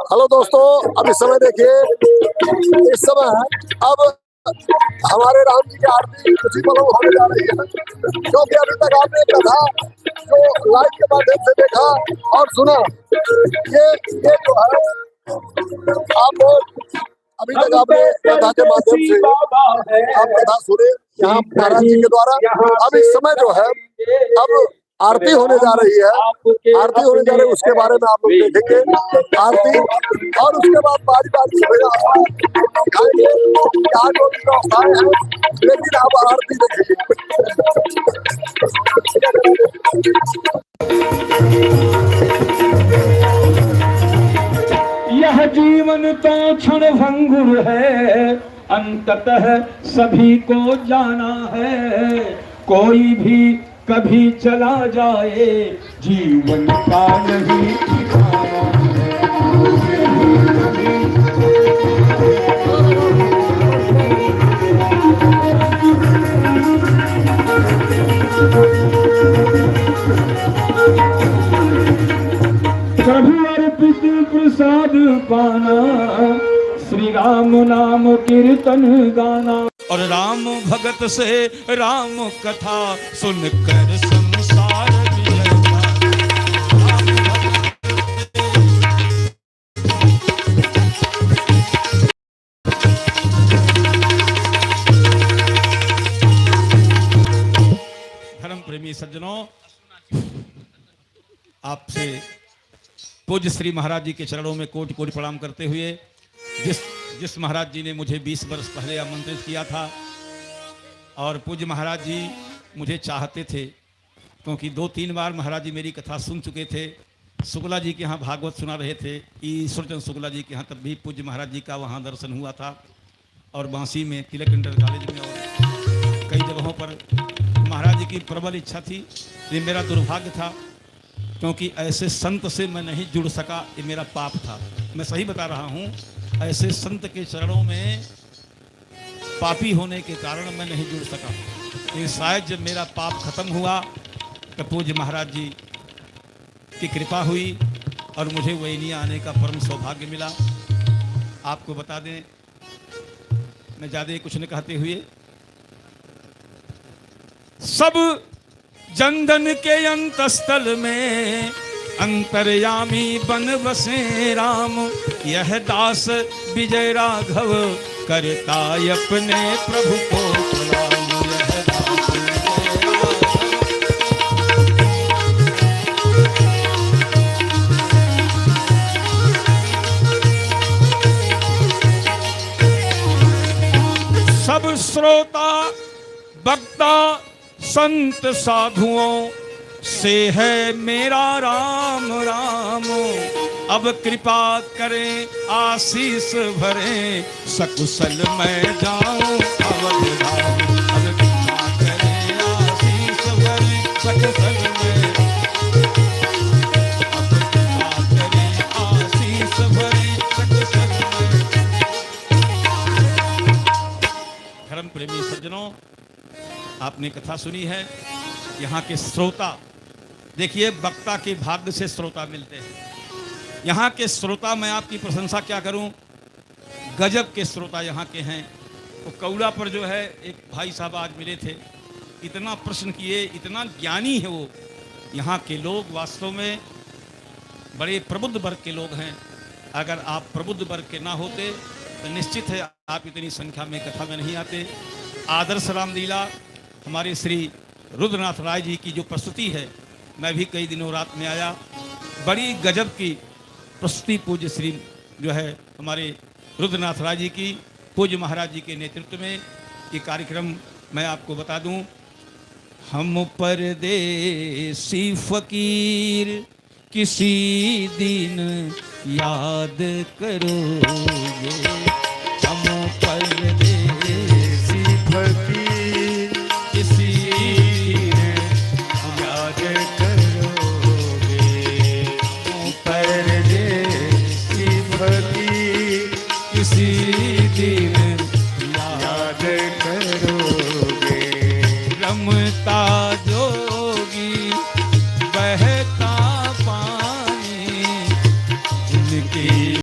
Hello दोस्तों, अब इस समय देखिए, इस समय अब हमारे राम जी की आरती कुछ ही पलों में होने जा रही है, क्योंकि अभी तक आपने कथा जो लाइव के माध्यम से देखा और सुना, ये जो है आप अभी तक आपने कथा के माध्यम से आप कथा सुने यहाँ महाराज जी के द्वारा। अब इस समय जो है अब आरती होने जा रही है, आरती होने जा रही है, उसके बारे में आप लोग देखेंगे आरती, और उसके बाद बारी बारी से दिखाएंगे क्या जो भी व्यवस्थाएं हैं, लेकिन आप आरती देखेंगे। यह जीवन तो क्षण भंगुर है, अंततः सभी को जाना है। कोई भी कभी चला जाए, जीवन का नहीं ठिकाना प्रभु अर्पित प्रसाद पाना, श्री राम नाम कीर्तन गाना। और राम भगत से राम कथा सुनकर संसार विजयता। धर्म प्रेमी सज्जनों, आपसे पूज्य श्री महाराज जी के चरणों में कोटि कोटि प्रणाम करते हुए, जिस महाराज जी ने मुझे 20 वर्ष पहले आमंत्रित किया था, और पूज्य महाराज जी मुझे चाहते थे, क्योंकि 2-3 बार महाराज जी मेरी कथा सुन चुके थे। शुक्ला जी के यहाँ भागवत सुना रहे थे, ईश्वरचंद शुक्ला जी के यहाँ, तब भी पूज्य महाराज जी का वहाँ दर्शन हुआ था। और बांसी में तिलक इंटर कॉलेज में और कई जगहों पर महाराज जी की प्रबल इच्छा थी। ये मेरा दुर्भाग्य था, क्योंकि ऐसे संत से मैं नहीं जुड़ सका, ये मेरा पाप था। मैं सही बता रहा हूँ, ऐसे संत के चरणों में पापी होने के कारण मैं नहीं जुड़ सका। लेकिन शायद जब मेरा पाप खत्म हुआ तो पूज्य महाराज जी की कृपा हुई और मुझे वैनिया आने का परम सौभाग्य मिला। आपको बता दें, मैं ज़्यादा कुछ न कहते हुए, सब जनधन के अंतस्थल में अंतर्यामी बन बसे राम। यह दास विजय राघव करता अपने प्रभु को प्रणाम। यह दास सब श्रोता वक्ता संत साधुओं से है मेरा राम राम। अब कृपा करें आशीष भरें, सकुशल मैं जाऊं अवध धाम। अब कृपा करें आशीष भरें, सकुशल मैं, अब कृपा करें आशीष भरें, सकुशल मैं। धर्म प्रेमी सज्जनों, आपने कथा सुनी है। यहाँ के श्रोता देखिए, वक्ता के भाग्य से श्रोता मिलते हैं। यहाँ के श्रोता, मैं आपकी प्रशंसा क्या करूँ, गजब के श्रोता यहाँ के हैं। तो कौला पर जो है एक भाई साहब आज मिले थे, इतना प्रश्न किए, इतना ज्ञानी है वो। यहाँ के लोग वास्तव में बड़े प्रबुद्ध वर्ग के लोग हैं। अगर आप प्रबुद्ध वर्ग के ना होते तो निश्चित है आप इतनी संख्या में कथा में नहीं आते। आदर्श रामलीला हमारे श्री रुद्रनाथ राय जी की जो प्रस्तुति है, मैं भी कई दिनों रात में आया, बड़ी गजब की प्रस्तुति पूज्य श्री जो है हमारे रुद्रनाथ राय जी की, पूज्य महाराज जी के नेतृत्व में ये कार्यक्रम। मैं आपको बता दूं, हम परदेसी फकीर किसी दिन याद करोगे, हम परदेसी